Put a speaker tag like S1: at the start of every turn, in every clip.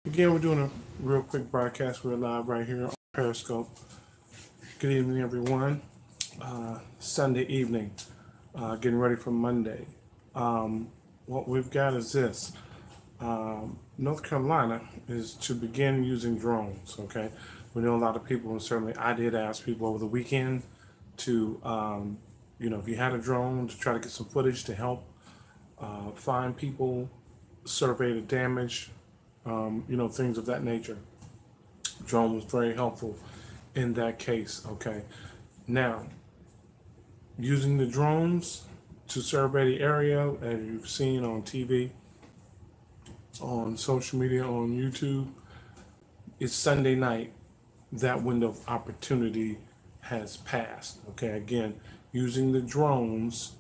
S1: Again, we're doing a real quick broadcast. We're live right here on Periscope. Good evening, everyone. Sunday evening, getting ready for Monday. What we've got is this. North Carolina is to begin using drones, okay? We know a lot of people, and certainly I did ask people over the weekend to, if you had a drone, to try to get some footage to help find people, survey the damage, things of that nature. Drone was very helpful in that case. Okay, now using the drones to survey the area, as you've seen on TV, on social media, on YouTube, it's Sunday night. That window of opportunity has passed. Okay, again, using the drones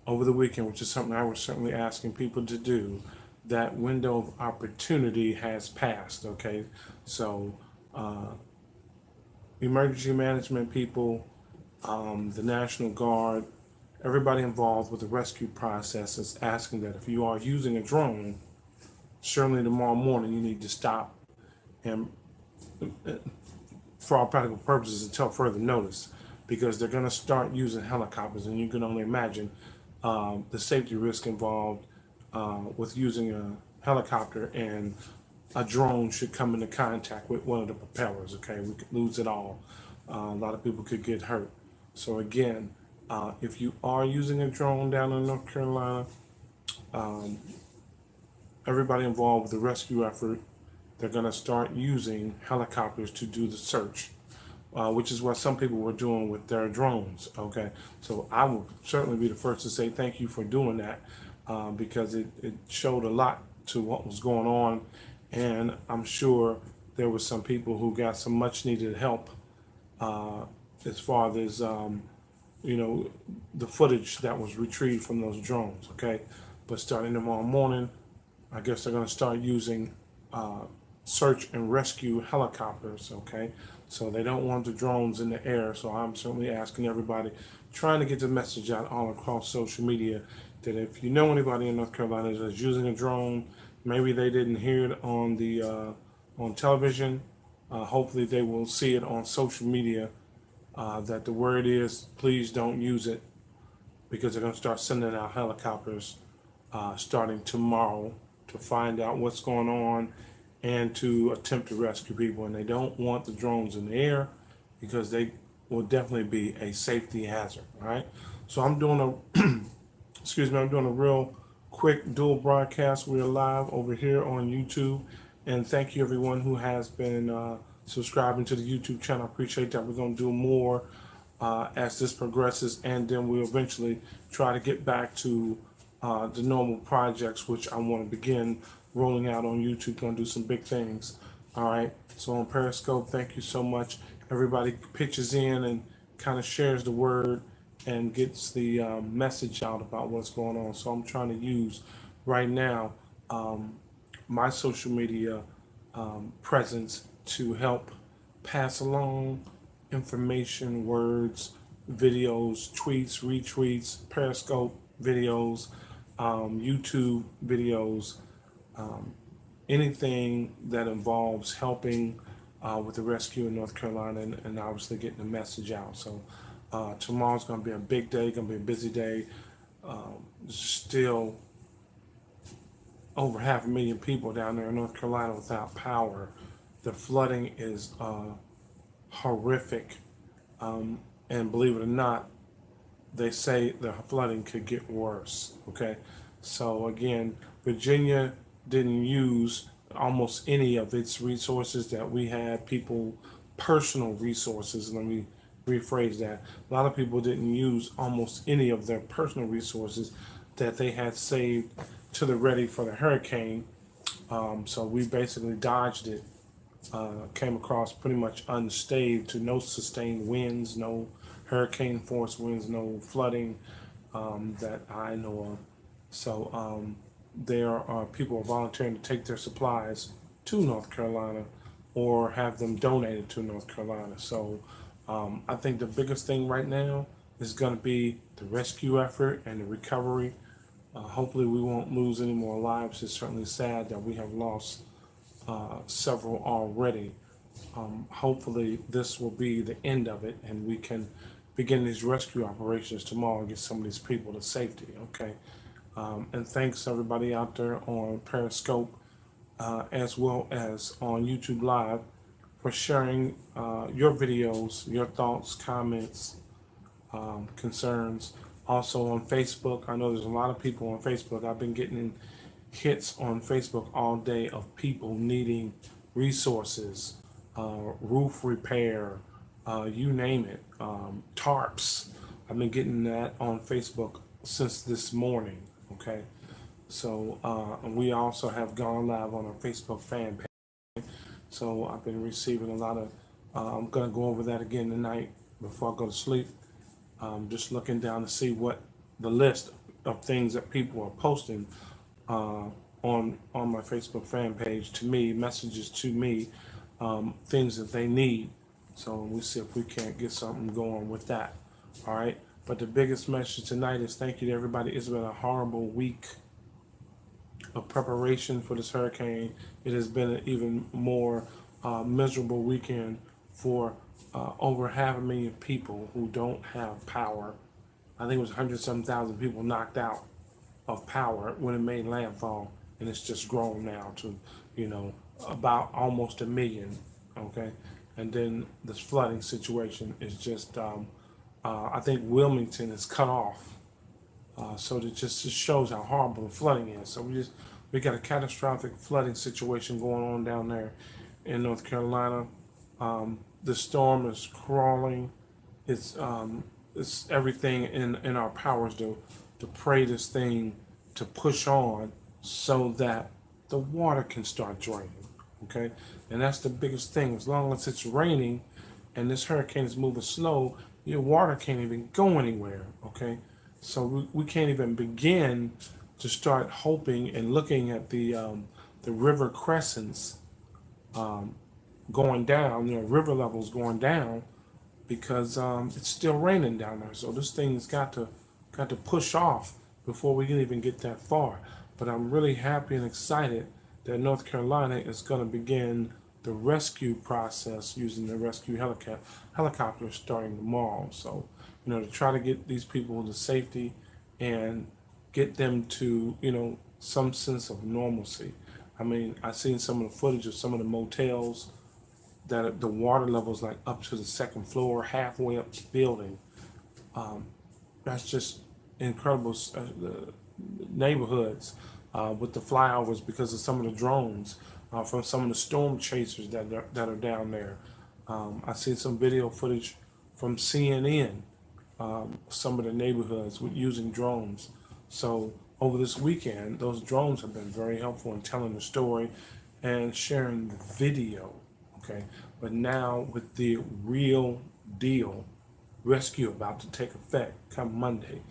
S1: over the weekend, which is something I was certainly asking people to do, that window of opportunity has passed. Okay, so emergency management people, the National Guard, everybody involved with the rescue process is asking that if you are using a drone, certainly tomorrow morning you need to stop and, for all practical purposes, until further notice, because they're going to start using helicopters, and you can only imagine the safety risk involved with using a helicopter, and a drone should come into contact with one of the propellers. Okay, we could lose it all. A lot of people could get hurt. So again, if you are using a drone down in North Carolina, um, everybody involved with the rescue effort, they're going to start using helicopters to do the search, which is what some people were doing with their drones. Okay, so I will certainly be the first to say thank you for doing that, because it showed a lot to what was going on, and I'm sure there were some people who got some much needed help uh, as far as the footage that was retrieved from those drones. Okay, but starting tomorrow morning, I guess they're going to start using uh, search and rescue helicopters. Okay, so they don't want the drones in the air. So I'm certainly asking everybody, trying to get the message out all across social media, that if you know anybody in North Carolina that's using a drone, maybe they didn't hear it on the on television. Hopefully, they will see it on social media. That the word is, please don't use it, because they're going to start sending out helicopters starting tomorrow to find out what's going on and to attempt to rescue people. And they don't want the drones in the air, because they will definitely be a safety hazard. All right. So I'm doing a excuse me. I'm doing a real quick dual broadcast. We're live over here on YouTube, and thank you everyone who has been subscribing to the YouTube channel. I appreciate that. We're going to do more as this progresses, and then we'll eventually try to get back to the normal projects, which I want to begin rolling out on YouTube. Going to do some big things. All right. So on Periscope, thank you so much. Everybody pitches in and kind of shares the word and gets the message out about what's going on. So I'm trying to use right now um, my social media presence to help pass along information, words, videos, tweets, retweets, Periscope videos, YouTube videos, um, anything that involves helping with the rescue in North Carolina, and obviously getting the message out. So tomorrow's going to be a big day, going to be a busy day. Still over 500,000 people down there in North Carolina without power. The flooding is horrific. And believe it or not, they say the flooding could get worse. Okay. So again, Virginia didn't use almost any of its resources that we had. People, personal resources. Let me rephrase that. A lot of people didn't use almost any of their personal resources that they had saved to the ready for the hurricane. So we basically dodged it. Came across pretty much unscathed, to no sustained winds, no hurricane force winds, no flooding that I know of. So there are people volunteering to take their supplies to North Carolina or have them donated to North Carolina. So I think the biggest thing right now is going to be the rescue effort and the recovery. Hopefully, we won't lose any more lives. It's certainly sad that we have lost several already. Hopefully, this will be the end of it, and we can begin these rescue operations tomorrow and get some of these people to safety. Okay. And thanks everybody out there on Periscope, as well as on YouTube Live, for sharing your videos, your thoughts, comments, concerns. Also on Facebook, I know there's a lot of people on Facebook. I've been getting hits on Facebook all day of people needing resources, roof repair, you name it, tarps. I've been getting that on Facebook since this morning. Okay, so we also have gone live on our Facebook fan page. So I've been receiving a lot of. I'm gonna go over that again tonight before I go to sleep. Just looking down to see what the list of things that people are posting on my Facebook fan page to me, messages to me, things that they need. So we see if we can't get something going with that. All right. But the biggest message tonight is thank you to everybody. It's been a horrible week of preparation for this hurricane. It has been an even more miserable weekend for over 500,000 people who don't have power. I think it was 100-some-thousand people knocked out of power when it made landfall, and it's just grown now to, about almost 1 million. Okay, and then this flooding situation is just, I think Wilmington is cut off. So it just shows how horrible the flooding is. So we got a catastrophic flooding situation going on down there in North Carolina. The storm is crawling. It's everything in our powers to pray this thing to push on so that the water can start draining. Okay, and that's the biggest thing. As long as it's raining and this hurricane is moving slow, your water can't even go anywhere. Okay, so we can't even begin to start hoping and looking at the river crescents going down, river levels going down, because it's still raining down there. So this thing's got to push off before we can even get that far. But I'm really happy and excited that North Carolina is going to begin the rescue process using the rescue helicopter starting tomorrow. So, to try to get these people to safety and get them to, some sense of normalcy. I mean, I've seen some of the footage of some of the motels that the water level's like up to the second floor, halfway up the building. That's just incredible. Neighborhoods with the flyovers because of some of the drones from some of the storm chasers that are down there. I seen some video footage from CNN, some of the neighborhoods with using drones. So over this weekend, those drones have been very helpful in telling the story and sharing the video. Okay, but now with the real deal rescue about to take effect come Monday,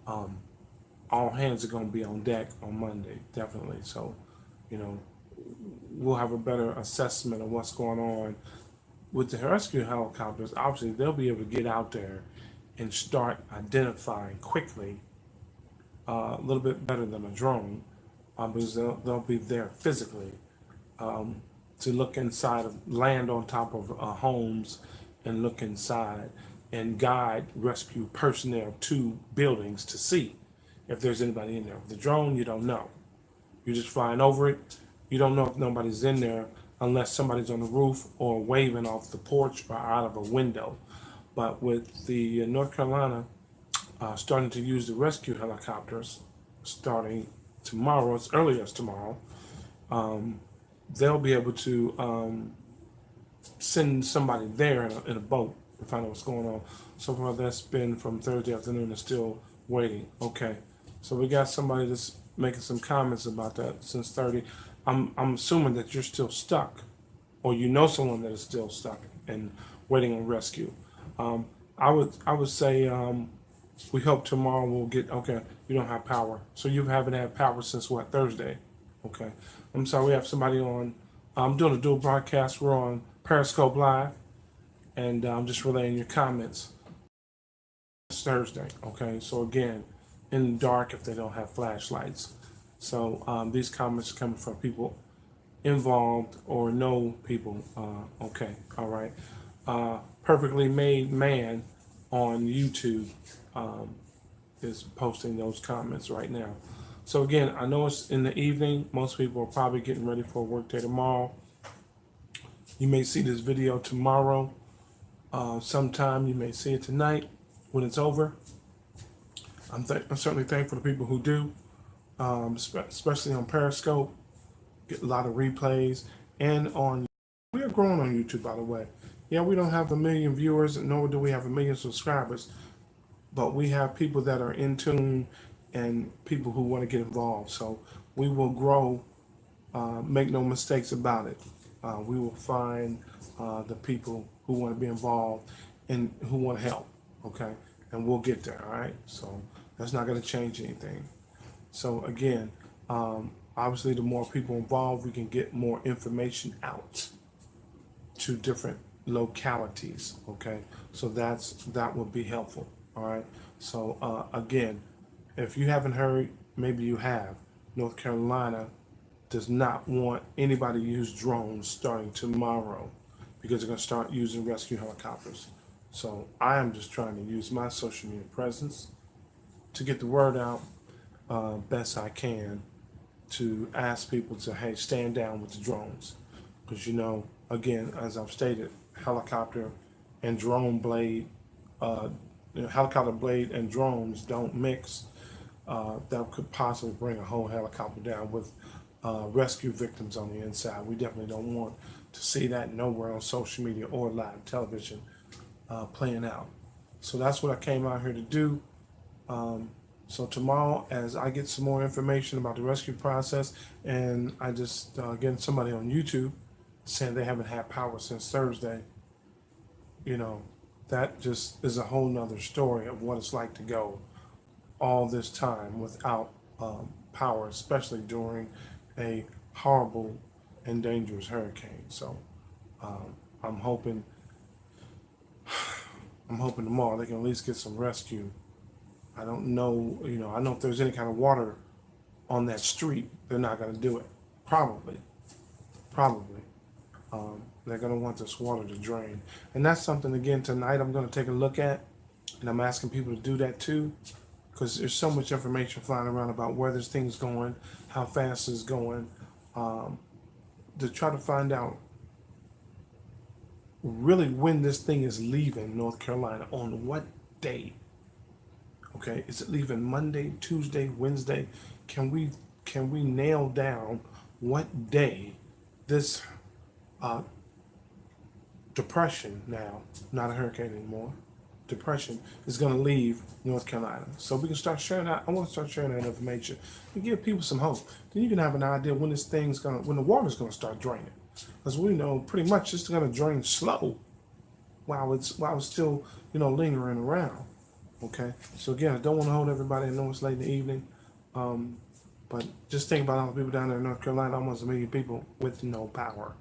S1: all hands are going to be on deck on Monday, definitely. So, we'll have a better assessment of what's going on with the rescue helicopters. Obviously, they'll be able to get out there and start identifying quickly, a little bit better than a drone, because they'll be there physically to look inside of land on top of homes and look inside and guide rescue personnel to buildings to see if there's anybody in there. With the drone, you don't know. You're just flying over it. You don't know if nobody's in there unless somebody's on the roof or waving off the porch or out of a window. But with the North Carolina starting to use the rescue helicopters starting tomorrow, as early as tomorrow, they'll be able to send somebody there in a boat to find out what's going on. So far, that's been from Thursday afternoon and still waiting. Okay, so we got somebody that's making some comments about that since 30. I'm assuming that you're still stuck, or someone that is still stuck and waiting on rescue. I would say we hope tomorrow we'll get. Okay, you don't have power, so you haven't had power since what, Thursday? Okay, I'm sorry. We have somebody on. I'm doing a dual broadcast. We're on Periscope Live, and I'm just relaying your comments. It's Thursday. Okay, so again, in the dark if they don't have flashlights. So these comments are coming from people involved or know people. Okay, all right. Perfectly Made Man on YouTube is posting those comments right now. So again, I know it's in the evening. Most people are probably getting ready for a work day tomorrow. You may see this video tomorrow. Sometime you may see it tonight when it's over. I'm certainly thankful to people who do, especially on Periscope. Get a lot of replays and on. We are growing on YouTube, by the way. Yeah, we don't have a million viewers, nor do we have a million subscribers, but we have people that are in tune and people who want to get involved. So we will grow. Make no mistakes about it. We will find the people who want to be involved and who want to help. Okay, and we'll get there. All right. So that's not going to change anything. So again, obviously, the more people involved, we can get more information out to different localities. Okay, so that would be helpful. All right. So again, if you haven't heard, maybe you have. North Carolina does not want anybody to use drones starting tomorrow because they're going to start using rescue helicopters. So I am just trying to use my social media presence to get the word out best I can to ask people to, hey, stand down with the drones. Because, again, as I've stated, helicopter and drone blade, helicopter blade and drones don't mix. That could possibly bring a whole helicopter down with rescue victims on the inside. We definitely don't want to see that nowhere on social media or live television playing out. So that's what I came out here to do. So tomorrow, as I get some more information about the rescue process, and I just getting somebody on YouTube saying they haven't had power since Thursday, that just is a whole nother story of what it's like to go all this time without power, especially during a horrible and dangerous hurricane. So I'm hoping tomorrow they can at least get some rescue. I don't know, I know if there's any kind of water on that street, they're not going to do it. Probably. They're going to want this water to drain. And that's something, again, tonight I'm going to take a look at. And I'm asking people to do that too. Because there's so much information flying around about where this thing's going, how fast it's going. To try to find out really when this thing is leaving North Carolina, on what day. Okay, is it leaving Monday, Tuesday, Wednesday? Can we nail down what day this depression, now not a hurricane anymore, depression, is going to leave North Carolina, so we can start sharing that. I want to start sharing that information and give people some hope. Then you can have an idea when when the water's going to start draining, because we know pretty much it's going to drain slow while it's still lingering around. Okay, so again, I don't want to hold everybody. I know it's late in the evening, but just think about all the people down there in North Carolina, almost 1 million people with no power.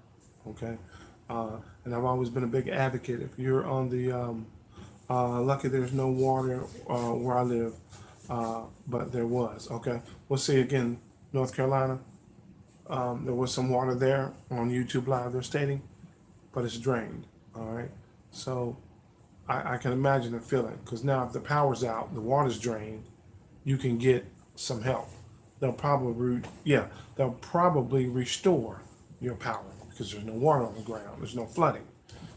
S1: Okay, and I've always been a big advocate. If you're on the lucky there's no water where I live, but there was. Okay, we'll see. Again, North Carolina, there was some water there on YouTube Live, they're stating, but it's drained. All right, so I can imagine the feeling, because now if the power's out, the water's drained, you can get some help. They'll probably restore your power because there's no water on the ground, there's no flooding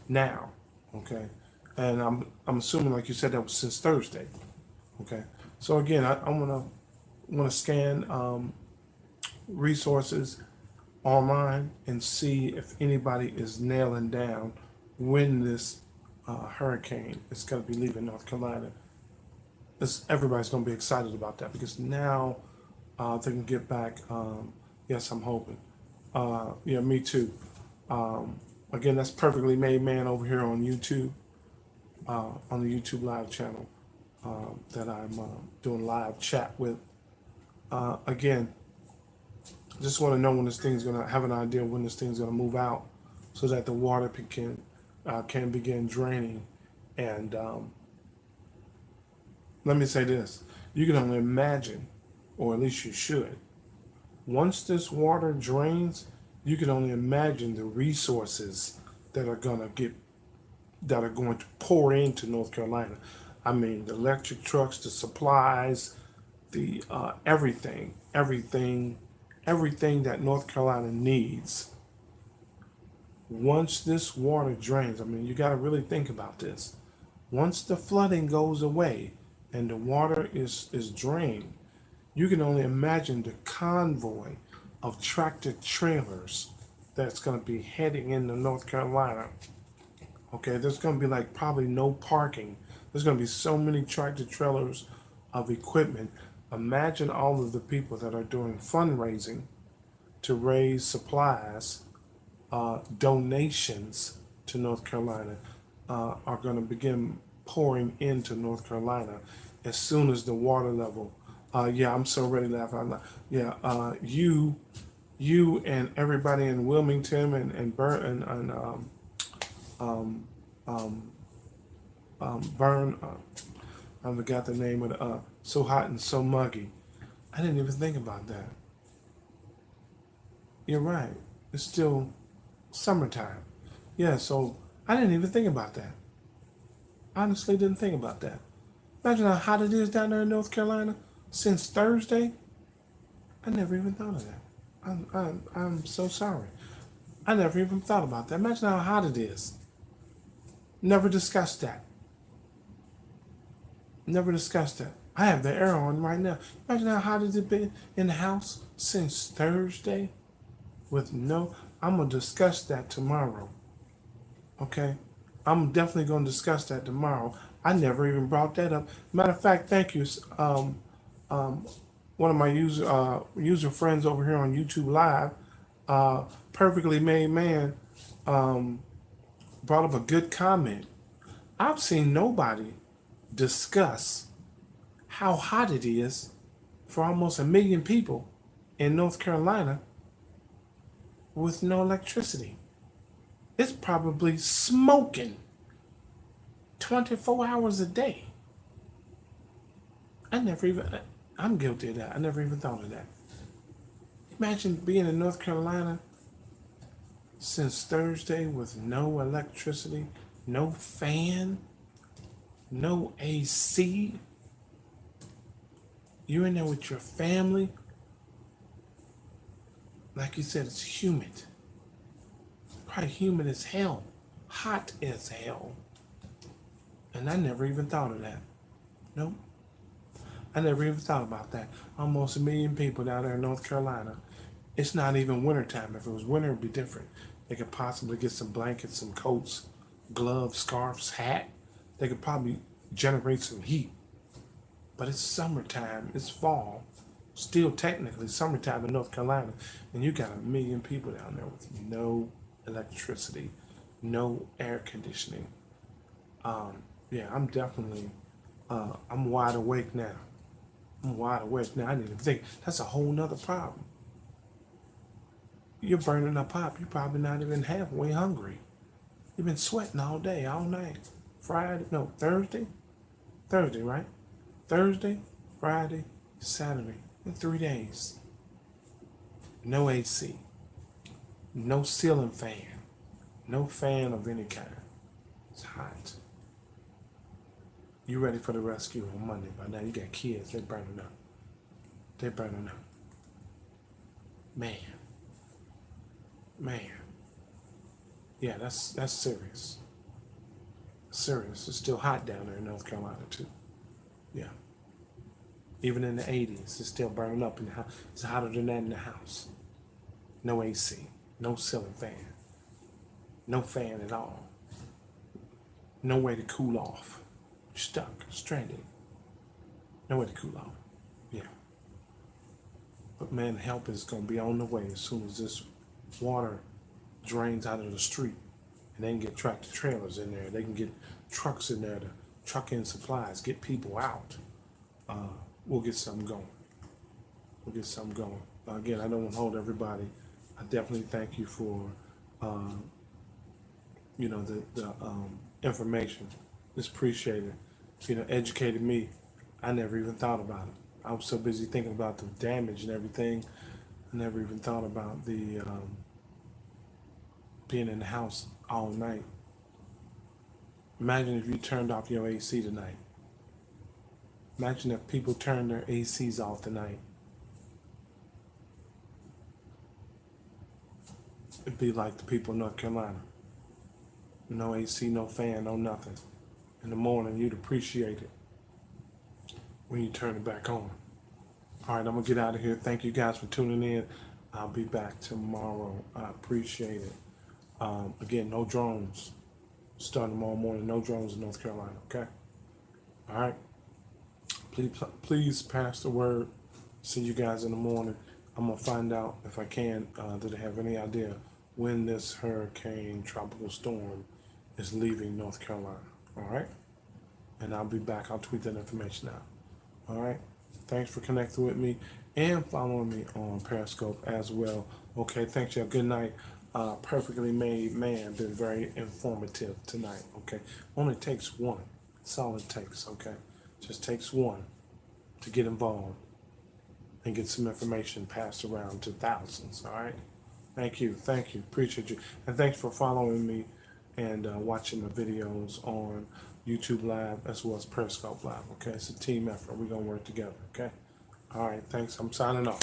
S1: now. Okay, and I'm assuming, like you said, that was since Thursday. Okay, so again, I want to scan resources online and see if anybody is nailing down when this hurricane is going to be leaving North Carolina. Everybody's going to be excited about that, because now they can get back. Yes, I'm hoping. Yeah, me too. Again, that's Perfectly Made Man over here on YouTube, on the YouTube Live channel that I'm doing live chat with. Again, just want to know when this thing's going to have an idea when this thing's going to move out, so that the water can begin draining. And let me say this: you can only imagine, or at least you should, once this water drains, You can only imagine the resources that are going to pour into North Carolina. I mean, the electric trucks, the supplies, the everything that North Carolina needs. Once this water drains, I mean, you got to really think about this. Once the flooding goes away and the water is drained, you can only imagine the convoy of tractor trailers that's going to be heading into North Carolina. Okay, there's going to be like probably no parking. There's going to be so many tractor trailers of equipment. Imagine all of the people that are doing fundraising to raise supplies, donations to North Carolina are going to begin pouring into North Carolina as soon as the water level. Yeah, I'm so ready to laugh out loud. Yeah, you and everybody in Wilmington and Burn um, um, Burn. I forgot the name of the. So hot and so muggy. I didn't even think about that. You're right. It's still summertime. Yeah, so I didn't even think about that. Honestly, didn't think about that. Imagine how hot it is down there in North Carolina since Thursday. I never even thought of that. I'm so sorry. I never even thought about that. Imagine how hot it is. Never discussed that. Never discussed that. I have the air on right now. Imagine how hot it's been in the house since Thursday with no. I'm going to discuss that tomorrow. Okay? I'm definitely going to discuss that tomorrow. I never even brought that up. Matter of fact, thank you. Um, One of my user friends over here on YouTube Live, perfectly made man, um, brought up a good comment. I've seen nobody discuss how hot it is for almost 1 million people in North Carolina with no electricity. It's probably smoking 24 hours a day. I never even, I'm guilty of that. I never even thought of that. Imagine being in North Carolina since Thursday with no electricity, no fan, no AC. You're in there with your family. Like you said, it's humid. Probably humid as hell. Hot as hell. And I never even thought of that. Nope. I never even thought about that. Almost 1 million people down there in North Carolina. It's not even wintertime. If it was winter, it'd be different. They could possibly get some blankets, some coats, gloves, scarves, hat. They could probably generate some heat. But it's summertime. It's fall. Still technically summertime in North Carolina. And you got 1 million people down there with no electricity, no air conditioning. Yeah, I'm definitely, I'm wide awake now. I'm wide awake now. I didn't even think. That's a whole nother problem. You're burning a pop. You're probably not even halfway hungry. You've been sweating all day, all night. Friday, no, Thursday? Thursday, right? Thursday, Friday, Saturday. In 3 days. No AC. No ceiling fan. No fan of any kind. It's hot. You ready for the rescue on Monday. By now you got kids. They're burning up. They're burning up. Man. Man. Yeah, that's serious. Serious. It's still hot down there in North Carolina too. Yeah. Even in the 80s, it's still burning up in the house. It's hotter than that in the house. No AC. No ceiling fan. No fan at all. No way to cool off. Stuck. Stranded. No way to cool off. Yeah. But man, help is going to be on the way as soon as this water drains out of the street. And they can get tractor trailers in there. They can get trucks in there to truck in supplies, get people out. We'll get something going. We'll get something going. Again, I don't want to hold everybody. I definitely thank you for, the information. It's appreciated. Educated me. I never even thought about it. I was so busy thinking about the damage and everything. I never even thought about being in the house all night. Imagine if you turned off your AC tonight. Imagine if people turned their ACs off tonight. It'd be like the people in North Carolina. No AC, no fan, no nothing. In the morning, you'd appreciate it when you turn it back on. All right, I'm going to get out of here. Thank you guys for tuning in. I'll be back tomorrow. I appreciate it. Again, no drones. Starting tomorrow morning, no drones in North Carolina, okay? All right. Please pass the word. See you guys in the morning. I'm going to find out, if I can, do they have any idea when this hurricane tropical storm is leaving North Carolina. All right? And I'll be back. I'll tweet that information out. All right? Thanks for connecting with me and following me on Periscope as well. Okay, thanks, y'all. Good night. Perfectly Made Man, been very informative tonight. Okay, only takes one. That's all it takes. Okay, just takes one to get involved and get some information passed around to thousands. All right, thank you, appreciate you, and thanks for following me and watching the videos on YouTube Live as well as Periscope Live. Okay, it's a team effort. We're gonna work together. Okay, all right, thanks. I'm signing off.